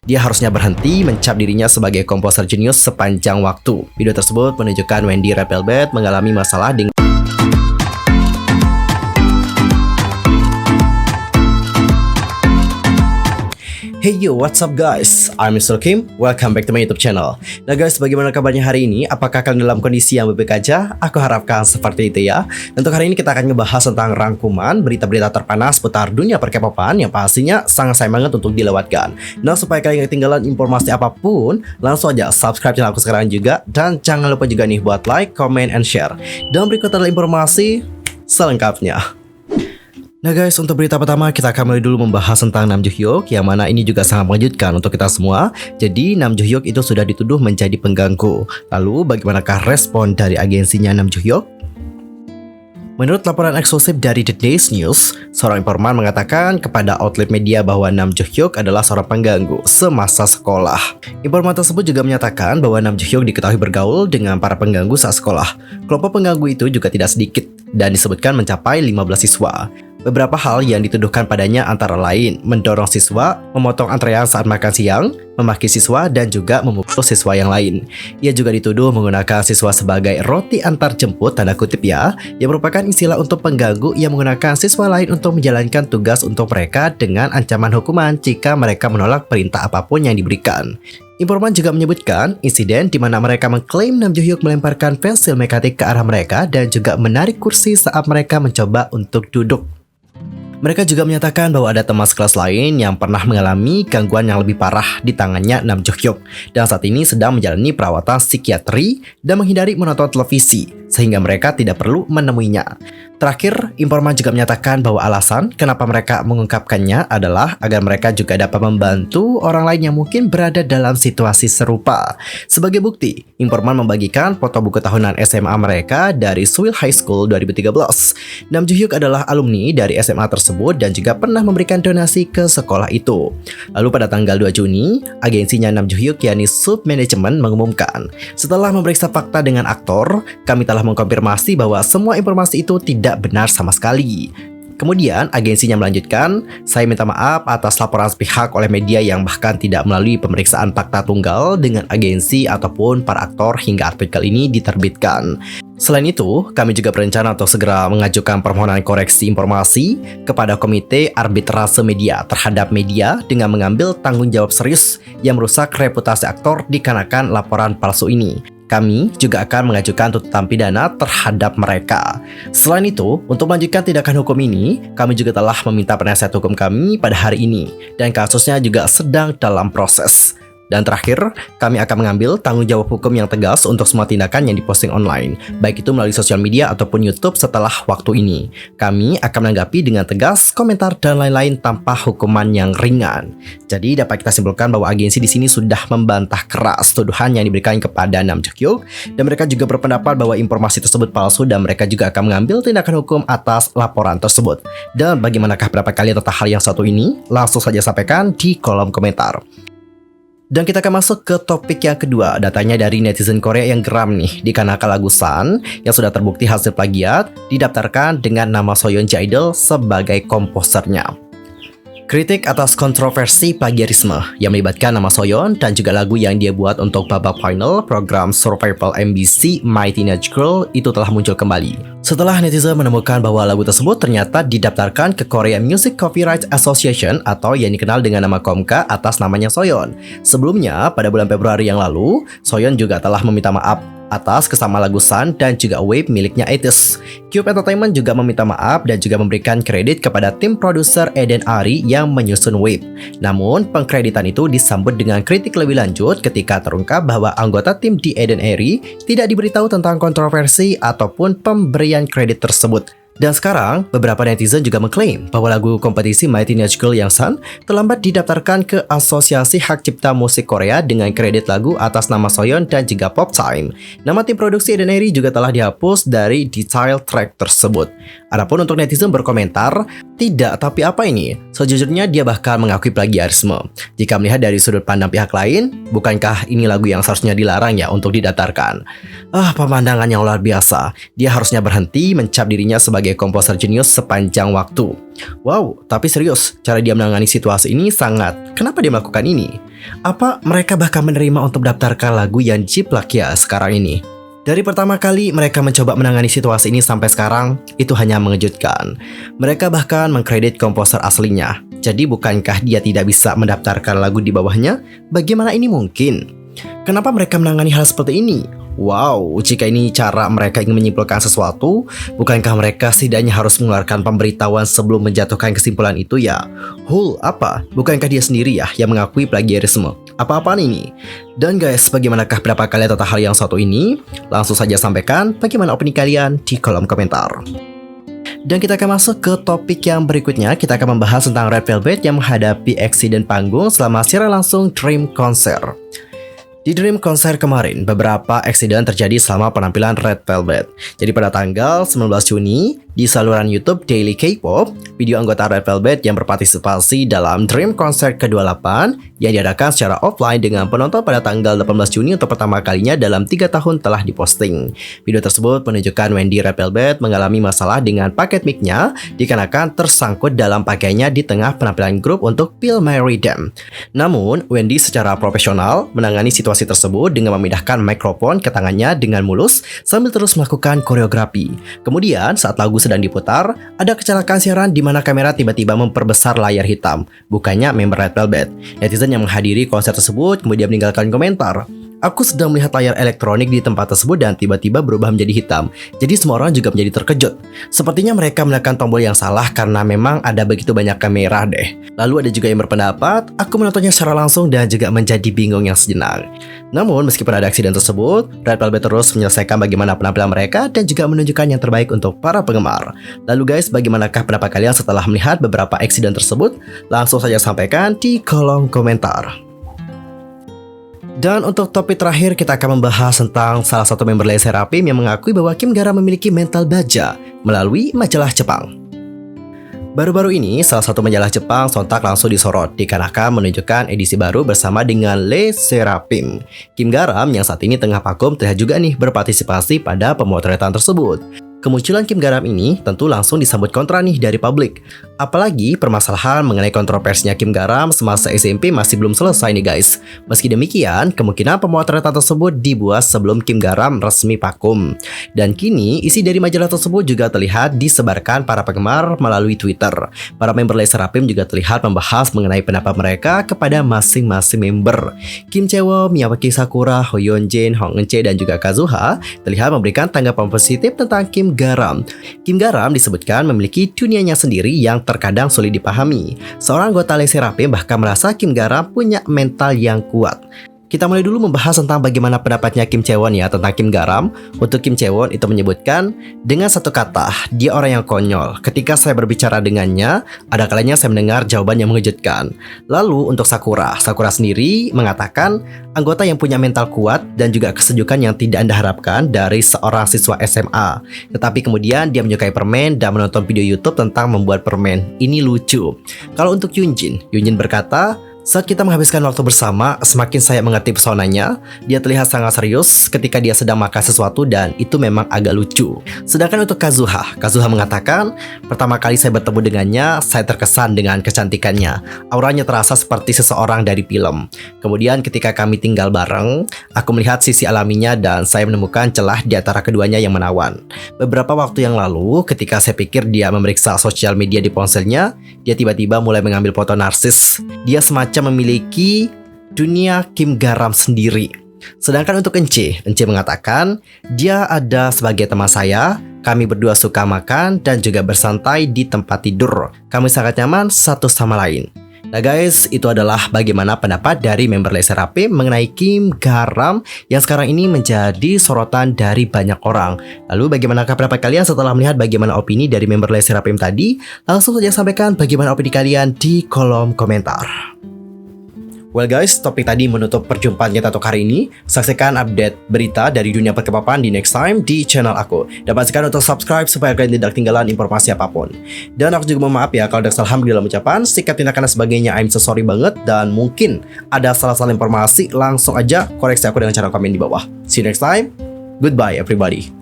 Dia harusnya berhenti mencap dirinya sebagai komposer jenius sepanjang waktu. Video tersebut menunjukkan Wendy Red Velvet mengalami masalah dengan Hey yo, what's up guys? I'm Mr. Kim, welcome back to my YouTube channel. Nah guys, bagaimana kabarnya hari ini? Apakah kalian dalam kondisi yang baik-baik aja? Aku harapkan seperti itu ya. Untuk hari ini kita akan ngebahas tentang rangkuman berita-berita terpanas seputar dunia per-K-popan yang pastinya sangat sayang banget untuk dilewatkan. Nah, supaya kalian gak ketinggalan informasi apapun, langsung aja subscribe channel aku sekarang juga. Dan jangan lupa juga nih buat like, comment, and share. Dan berikut adalah informasi selengkapnya. Nah guys, untuk berita pertama kita akan mulai dulu membahas tentang Nam Joo Hyuk, yang mana ini juga sangat mengejutkan untuk kita semua. Jadi Nam Joo Hyuk itu sudah dituduh menjadi pengganggu. Lalu bagaimanakah respon dari agensinya Nam Joo Hyuk? Menurut laporan eksklusif dari The Daily News, seorang informan mengatakan kepada outlet media bahwa Nam Joo Hyuk adalah seorang pengganggu semasa sekolah. Informan tersebut juga menyatakan bahwa Nam Joo Hyuk diketahui bergaul dengan para pengganggu saat sekolah. Kelompok pengganggu itu juga tidak sedikit dan disebutkan mencapai 15 siswa. Beberapa hal yang dituduhkan padanya antara lain mendorong siswa, memotong antrean saat makan siang, memaki siswa, dan juga memukul siswa yang lain. Ia juga dituduh menggunakan siswa sebagai roti antar jemput, tanda kutip ya, yang merupakan istilah untuk pengganggu yang menggunakan siswa lain untuk menjalankan tugas untuk mereka dengan ancaman hukuman jika mereka menolak perintah apapun yang diberikan. Informan juga menyebutkan insiden di mana mereka mengklaim Nam Joo Hyuk melemparkan pensil mekanik ke arah mereka dan juga menarik kursi saat mereka mencoba untuk duduk. Mereka juga menyatakan bahwa ada teman sekelas lain yang pernah mengalami gangguan yang lebih parah di tangannya Nam Joo Hyuk dan saat ini sedang menjalani perawatan psikiatri dan menghindari menonton televisi sehingga mereka tidak perlu menemuinya. Terakhir, informan juga menyatakan bahwa alasan kenapa mereka mengungkapkannya adalah agar mereka juga dapat membantu orang lain yang mungkin berada dalam situasi serupa. Sebagai bukti, informan membagikan foto buku tahunan SMA mereka dari Seoul High School 2013. Nam Joo Hyuk adalah alumni dari SMA tersebut dan juga pernah memberikan donasi ke sekolah itu. Lalu pada tanggal 2 Juni, agensinya Nam Joo Hyuk yakni Sub Management mengumumkan, setelah memeriksa fakta dengan aktor, kami telah mengkonfirmasi bahwa semua informasi itu tidak benar sama sekali. Kemudian agensinya melanjutkan, saya minta maaf atas laporan sepihak oleh media yang bahkan tidak melalui pemeriksaan fakta tunggal dengan agensi ataupun para aktor hingga artikel ini diterbitkan. Selain itu, kami juga berencana untuk segera mengajukan permohonan koreksi informasi kepada Komite Arbitrase Media terhadap media dengan mengambil tanggung jawab serius yang merusak reputasi aktor dikarenakan laporan palsu ini. Kami juga akan mengajukan tuntutan pidana terhadap mereka. Selain itu, untuk melanjutkan tindakan hukum ini, kami juga telah meminta penasihat hukum kami pada hari ini, dan kasusnya juga sedang dalam proses. Dan terakhir, kami akan mengambil tanggung jawab hukum yang tegas untuk semua tindakan yang diposting online, baik itu melalui sosial media ataupun YouTube setelah waktu ini. Kami akan menanggapi dengan tegas, komentar, dan lain-lain tanpa hukuman yang ringan. Jadi dapat kita simpulkan bahwa agensi di sini sudah membantah keras tuduhan yang diberikan kepada Nam Joo Hyuk, dan mereka juga berpendapat bahwa informasi tersebut palsu dan mereka juga akan mengambil tindakan hukum atas laporan tersebut. Dan bagaimanakah pendapat kalian tentang hal yang satu ini? Langsung saja sampaikan di kolom komentar. Dan kita akan masuk ke topik yang kedua. Datanya dari netizen Korea yang geram nih dikarenakan lagu Sun yang sudah terbukti hasil plagiat didaftarkan dengan nama Soyeon J-idol sebagai komposernya. Kritik atas kontroversi plagiarisme yang melibatkan nama Soyeon dan juga lagu yang dia buat untuk babak final program Survival MBC My Teenage Girl itu telah muncul kembali. Setelah netizen menemukan bahwa lagu tersebut ternyata didaftarkan ke Korea Music Copyright Association atau yang dikenal dengan nama KOMCA atas namanya Soyeon. Sebelumnya, pada bulan Februari yang lalu, Soyeon juga telah meminta maaf atas kesama lagu Sun dan juga Wave miliknya ATEEZ. Cube Entertainment juga meminta maaf dan juga memberikan kredit kepada tim produser Eden Ari yang menyusun Wave. Namun, pengkreditan itu disambut dengan kritik lebih lanjut ketika terungkap bahwa anggota tim di Eden Ari tidak diberitahu tentang kontroversi ataupun pemberian kredit tersebut. Dan sekarang, beberapa netizen juga mengklaim bahwa lagu kompetisi My Teenage Girl yang Sun terlambat didaftarkan ke Asosiasi Hak Cipta Musik Korea dengan kredit lagu atas nama Soyeon dan juga Pop Time. Nama tim produksi Eden Ari juga telah dihapus dari detail track tersebut. Adapun untuk netizen berkomentar, tidak, tapi apa ini? Sejujurnya dia bahkan mengakui plagiarisme. Jika melihat dari sudut pandang pihak lain, bukankah ini lagu yang seharusnya dilarang ya untuk didaftarkan? Pemandangan yang luar biasa. Dia harusnya berhenti mencap dirinya sebagai komposer jenius sepanjang waktu. Wow, tapi serius, cara dia menangani situasi ini sangat. Kenapa dia melakukan ini? Apa mereka bahkan menerima untuk mendaftarkan lagu yang jiplak ya sekarang ini? Dari pertama kali mereka mencoba menangani situasi ini sampai sekarang, itu hanya mengejutkan. Mereka bahkan mengkredit komposer aslinya. Jadi bukankah dia tidak bisa mendaftarkan lagu di bawahnya? Bagaimana ini mungkin? Kenapa mereka menangani hal seperti ini? Wow, jika ini cara mereka ingin menyimpulkan sesuatu, bukankah mereka setidaknya harus mengeluarkan pemberitahuan sebelum menjatuhkan kesimpulan itu ya? Apa? Bukankah dia sendiri ya yang mengakui plagiarisme? Apa-apaan ini? Dan guys, bagaimanakah pendapat kalian tentang hal yang satu ini? Langsung saja sampaikan bagaimana opini kalian di kolom komentar. Dan kita akan masuk ke topik yang berikutnya. Kita akan membahas tentang Red Velvet yang menghadapi eksiden panggung selama siaran langsung Dream Concert. Di Dream Concert kemarin, beberapa eksiden terjadi selama penampilan Red Velvet. Jadi pada tanggal 19 Juni, di saluran YouTube Daily K-pop, video anggota Red Velvet yang berpartisipasi dalam Dream Concert ke-28 yang diadakan secara offline dengan penonton pada tanggal 18 Juni untuk pertama kalinya dalam 3 tahun telah diposting. Video tersebut menunjukkan Wendy Red Velvet mengalami masalah dengan paket mic-nya dikarenakan tersangkut dalam pakaiannya di tengah penampilan grup untuk Feel My Rhythm. Namun, Wendy secara profesional menangani situasi tersebut dengan memindahkan mikrofon ke tangannya dengan mulus sambil terus melakukan koreografi. Kemudian, saat lagu sedang diputar, ada kecelakaan siaran di mana kamera tiba-tiba memperbesar layar hitam, bukannya member Red Velvet. Netizen yang menghadiri konser tersebut kemudian meninggalkan komentar. Aku sedang melihat layar elektronik di tempat tersebut dan tiba-tiba berubah menjadi hitam. Jadi semua orang juga menjadi terkejut. Sepertinya mereka menekan tombol yang salah karena memang ada begitu banyak kamera deh. Lalu ada juga yang berpendapat, aku menontonnya secara langsung dan juga menjadi bingung yang sejenak. Namun meskipun ada aksiden tersebut, Red Velvet terus menyelesaikan bagaimana penampilan mereka dan juga menunjukkan yang terbaik untuk para penggemar. Lalu guys, bagaimanakah pendapat kalian setelah melihat beberapa aksiden tersebut? Langsung saja sampaikan di kolom komentar. Dan untuk topik terakhir, kita akan membahas tentang salah satu member LE SSERAFIM yang mengakui bahwa Kim Gara memiliki mental baja melalui majalah Jepang. Baru-baru ini, salah satu majalah Jepang sontak langsung disorot dikarenakan menunjukkan edisi baru bersama dengan LE SSERAFIM. Kim Garam yang saat ini tengah vakum terlihat juga nih berpartisipasi pada pemotretan tersebut. Kemunculan Kim Garam ini tentu langsung disambut kontra nih dari publik. Apalagi permasalahan mengenai kontroversinya Kim Garam semasa SMP masih belum selesai nih guys. Meski demikian, kemungkinan pemotretan tersebut dibuat sebelum Kim Garam resmi vakum. Dan kini, isi dari majalah tersebut juga terlihat disebarkan para penggemar melalui Twitter. Para member LE SSERAFIM juga terlihat membahas mengenai pendapat mereka kepada masing-masing member. Kim Chaewon, Miyawaki Sakura, Ho Yeon-jin, Hong Eun-chae, dan juga Kazuha terlihat memberikan tanggapan positif tentang Kim Garam. Kim Garam disebutkan memiliki dunianya sendiri yang terkadang sulit dipahami. Seorang anggota LE SSERAFIM bahkan merasa Kim Garam punya mental yang kuat. Kita mulai dulu membahas tentang bagaimana pendapatnya Kim Chaewon ya tentang Kim Garam. Untuk Kim Chaewon itu menyebutkan dengan satu kata, dia orang yang konyol. Ketika saya berbicara dengannya, ada kalanya saya mendengar jawaban yang mengejutkan. Lalu untuk Sakura sendiri mengatakan anggota yang punya mental kuat dan juga kesejukan yang tidak Anda harapkan dari seorang siswa SMA. Tetapi kemudian dia menyukai permen dan menonton video YouTube tentang membuat permen. Ini lucu. Kalau untuk Yunjin berkata, saat kita menghabiskan waktu bersama, semakin saya mengerti pesonanya. Dia terlihat sangat serius ketika dia sedang makan sesuatu dan itu memang agak lucu. Sedangkan untuk Kazuha mengatakan, pertama kali saya bertemu dengannya, saya terkesan dengan kecantikannya. Auranya terasa seperti seseorang dari film. Kemudian ketika kami tinggal bareng, aku melihat sisi alaminya dan saya menemukan celah di antara keduanya yang menawan. Beberapa waktu yang lalu, ketika saya pikir dia memeriksa sosial media di ponselnya, dia tiba-tiba mulai mengambil foto narsis. Dia semacam memiliki dunia Kim Garam sendiri. Sedangkan untuk Ence mengatakan, dia ada sebagai teman saya, kami berdua suka makan dan juga bersantai di tempat tidur. Kami sangat nyaman satu sama lain. Nah guys, itu adalah bagaimana pendapat dari member LE SSERAFIM mengenai Kim Garam yang sekarang ini menjadi sorotan dari banyak orang. Lalu bagaimanakah pendapat kalian setelah melihat bagaimana opini dari member LE SSERAFIM tadi? Langsung saja sampaikan bagaimana opini kalian di kolom komentar. Well guys, topik tadi menutup perjumpaan kita untuk hari ini. Saksikan update berita dari dunia perkepapan di next time di channel aku. Dan pastikan untuk subscribe supaya kalian tidak ketinggalan informasi apapun. Dan aku juga mohon maaf ya kalau ada kesalahan dalam ucapan, sikap tindakan dan sebagainya. I'm so sorry banget. Dan mungkin ada salah-salah informasi, langsung aja koreksi aku dengan cara komen di bawah. See you next time. Goodbye everybody.